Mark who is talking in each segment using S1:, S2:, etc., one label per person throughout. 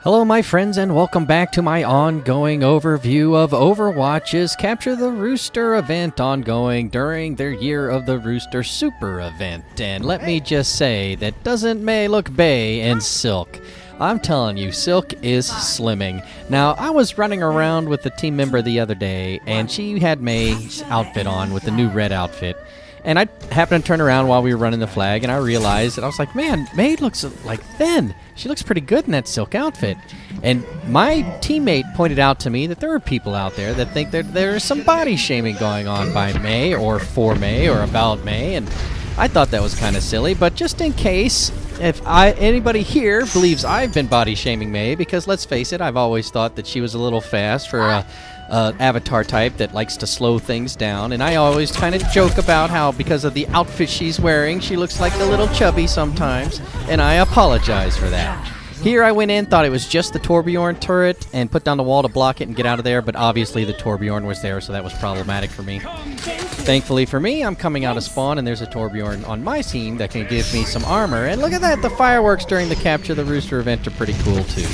S1: Hello my friends and welcome back to my ongoing overview of Overwatch's Capture the Rooster event ongoing during their Year of the Rooster Super event. And let me just say, that doesn't May look bae in Silk. I'm telling you, Silk is slimming. Now, I was running around with a team member the other day and she had May's outfit on with the new red outfit. And I happened to turn around while we were running the flag, and I realized that I was like, man, May looks like thin. She looks pretty good in that silk outfit. And my teammate pointed out to me that there are people out there that think that there's some body shaming going on by May, or for May, or about May, and I thought that was kind of silly. But just in case, if anybody here believes I've been body shaming May, because let's face it, I've always thought that she was a little fast for a avatar type that likes to slow things down, and I always kind of joke about how because of the outfit she's wearing she looks like a little chubby sometimes, and I apologize for that. Here I went in, thought it was just the Torbjorn turret, and put down the wall to block it and get out of there, but obviously the Torbjorn was there, so that was problematic for me. Thankfully for me, I'm coming out of spawn and there's a Torbjorn on my team that can give me some armor, and look at that, the fireworks during the Capture the Rooster event are pretty cool too.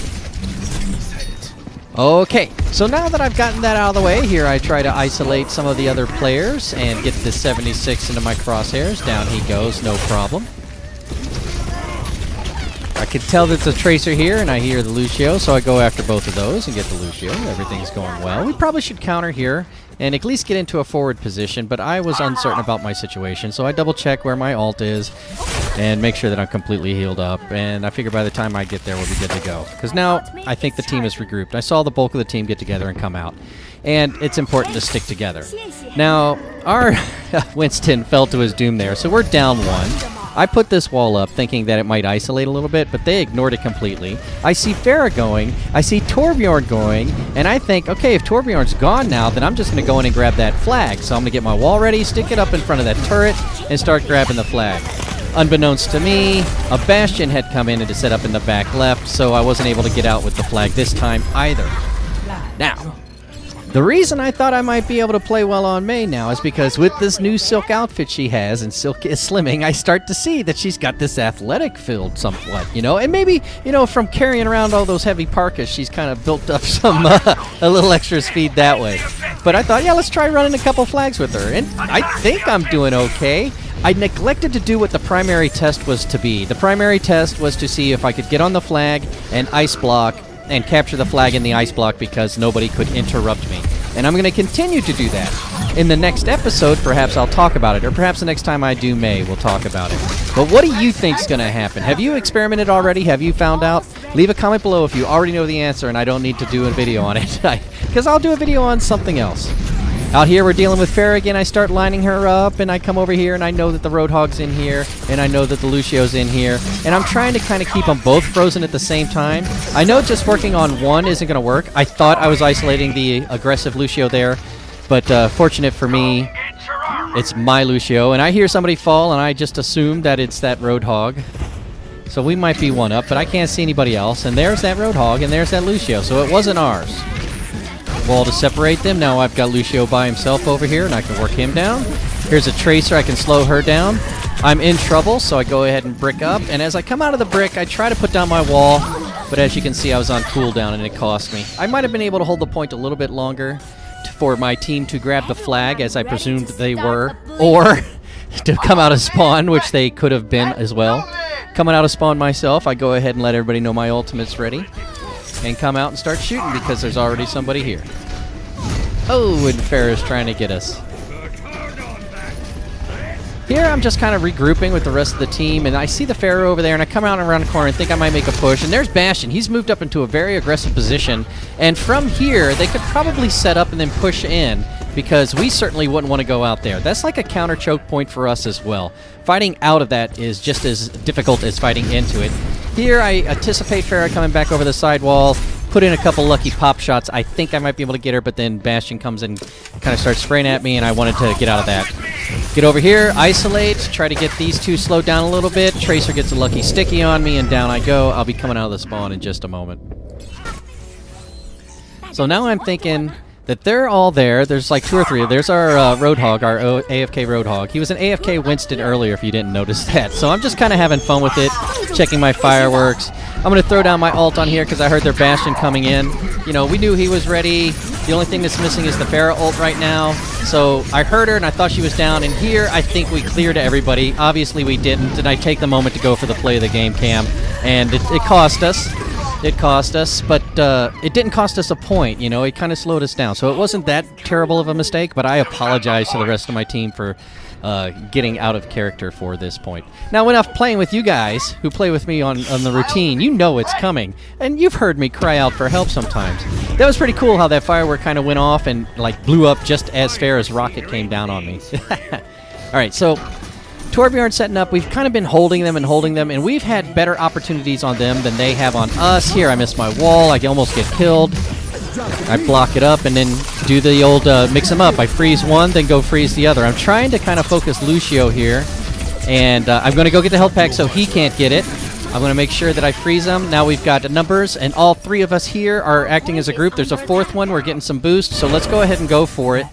S1: Okay, so now that I've gotten that out of the way, here I try to isolate some of the other players and get this 76 into my crosshairs. Down he goes, no problem. I can tell that it's a Tracer here, and I hear the Lucio, so I go after both of those and get the Lucio. Everything's going well. We probably should counter here and at least get into a forward position, but I was uncertain about my situation, so I double-check where my ult is and make sure that I'm completely healed up, and I figure by the time I get there, we'll be good to go. Because now, I think the team is regrouped. I saw the bulk of the team get together and come out, and it's important to stick together. Now, our Winston fell to his doom there, so we're down one. I put this wall up thinking that it might isolate a little bit, but they ignored it completely. I see Farah going, I see Torbjorn going, and I think, okay, if Torbjorn's gone now, then I'm just going to go in and grab that flag. So I'm going to get my wall ready, stick it up in front of that turret, and start grabbing the flag. Unbeknownst to me, a Bastion had come in and to set up in the back left, so I wasn't able to get out with the flag this time either. Now, the reason I thought I might be able to play well on May now is because with this new Silk outfit she has, and Silk is slimming, I start to see that she's got this athletic filled somewhat, you know, and maybe, you know, from carrying around all those heavy parkas, she's kind of built up some, a little extra speed that way. But I thought, yeah, let's try running a couple flags with her, and I think I'm doing okay. I neglected to do what the primary test was to be. The primary test was to see if I could get on the flag and ice block and capture the flag in the ice block because nobody could interrupt me. And I'm going to continue to do that. In the next episode, perhaps I'll talk about it, or perhaps the next time I do May, we'll talk about it. But what do you think's going to happen? Have you experimented already? Have you found out? Leave a comment below if you already know the answer and I don't need to do a video on it. Because I'll do a video on something else. Out here, we're dealing with Farah again. I start lining her up, and I come over here, and I know that the Roadhog's in here, and I know that the Lucio's in here, and I'm trying to kind of keep them both frozen at the same time. I know just working on one isn't going to work. I thought I was isolating the aggressive Lucio there, but fortunate for me, it's my Lucio, and I hear somebody fall, and I just assume that it's that Roadhog. So we might be one up, but I can't see anybody else, and there's that Roadhog, and there's that Lucio, so it wasn't ours. Wall to separate them. Now I've got Lucio by himself over here, and I can work him down. Here's a Tracer. I can slow her down. I'm in trouble, so I go ahead and brick up. And as I come out of the brick, I try to put down my wall, but as you can see, I was on cooldown, and it cost me. I might have been able to hold the point a little bit longer for my team to grab the flag, as I presumed they were, or to come out of spawn, which they could have been as well. Coming out of spawn myself, I go ahead and let everybody know my ultimate's ready. And come out and start shooting because there's already somebody here. Oh, and Farah's trying to get us. Here I'm just kind of regrouping with the rest of the team, and I see the Farah over there, and I come out around the corner and think I might make a push, and there's Bastion. He's moved up into a very aggressive position, and from here they could probably set up and then push in, because we certainly wouldn't want to go out there. That's like a counter choke point for us as well. Fighting out of that is just as difficult as fighting into it. Here I anticipate Farah coming back over the side wall, put in a couple lucky pop shots. I think I might be able to get her, but then Bastion comes in and kind of starts spraying at me, and I wanted to get out of that. Get over here, isolate, try to get these two slowed down a little bit. Tracer gets a lucky sticky on me, and down I go. I'll be coming out of the spawn in just a moment. So now I'm thinking that they're all there. There's like 2 or 3. There's our Roadhog, our AFK Roadhog. He was an AFK Winston earlier, if you didn't notice that. So I'm just kind of having fun with it, checking my fireworks. I'm going to throw down my ult on here because I heard their Bastion coming in. You know, we knew he was ready. The only thing that's missing is the Pharah ult right now. So I heard her, and I thought she was down. And here, I think we cleared everybody. Obviously, we didn't. And I take the moment to go for the play of the game cam. And it cost us. It cost us, but it didn't cost us a point, you know. It kind of slowed us down. So it wasn't that terrible of a mistake, but I apologize to the rest of my team for getting out of character for this point. Now, when I'm playing with you guys who play with me on the routine, you know it's coming. And you've heard me cry out for help sometimes. That was pretty cool how that firework kind of went off and like blew up just as Pharah's rocket came down on me. All right, so Torbjorn setting up. We've kind of been holding them, and we've had better opportunities on them than they have on us. Here, I missed my wall. I almost get killed. I block it up and then do the old mix them up. I freeze one, then go freeze the other. I'm trying to kind of focus Lucio here, and I'm going to go get the health pack so he can't get it. I'm going to make sure that I freeze him. Now we've got numbers, and all 3 of us here are acting as a group. There's a 4th one. We're getting some boost, so let's go ahead and go for it.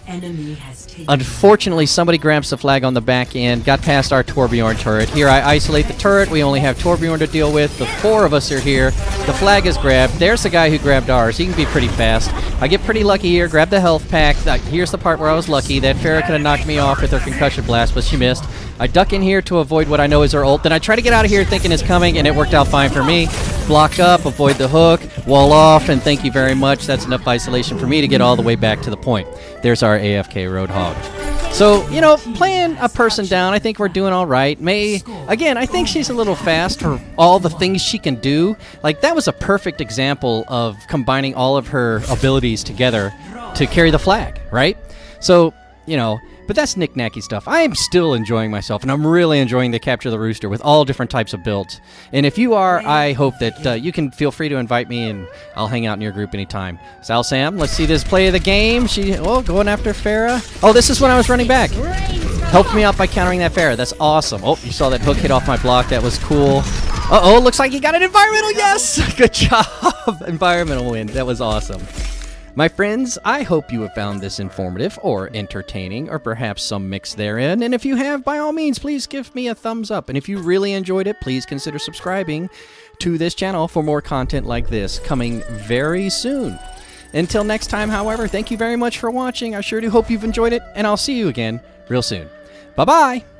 S1: Unfortunately, somebody grabs the flag on the back end, got past our Torbjorn turret. Here, I isolate the turret. We only have Torbjorn to deal with. The 4 of us are here. The flag is grabbed. There's the guy who grabbed ours. He can be pretty fast. I get pretty lucky here, grab the health pack. Here's the part where I was lucky. That Pharah could have knocked me off with her concussion blast, but she missed. I duck in here to avoid what I know is her ult. Then I try to get out of here thinking it's coming, and it worked out fine for me. Block up, avoid the hook, wall off, and thank you very much. That's enough isolation for me to get all the way back to the point. There's our AFK Roadhog. So, you know, playing a person down, I think we're doing all right. May, again, I think she's a little fast for all the things she can do. Like, that was a perfect example of combining all of her abilities together to carry the flag, right? So, you know, but that's knick-knacky stuff. I am still enjoying myself, and I'm really enjoying the Capture the Rooster with all different types of builds. And if you are, I hope that you can feel free to invite me, and I'll hang out in your group anytime. Sal Sam, let's see this play of the game. Going after Pharah. Oh, this is when I was running back. Helped me out by countering that Pharah. That's awesome. Oh, you saw that hook hit off my block. That was cool. Uh-oh, looks like he got an environmental. Yes! Good job. Environmental win. That was awesome. My friends, I hope you have found this informative or entertaining or perhaps some mix therein. And if you have, by all means, please give me a thumbs up. And if you really enjoyed it, please consider subscribing to this channel for more content like this coming very soon. Until next time, however, thank you very much for watching. I sure do hope you've enjoyed it, and I'll see you again real soon. Bye-bye!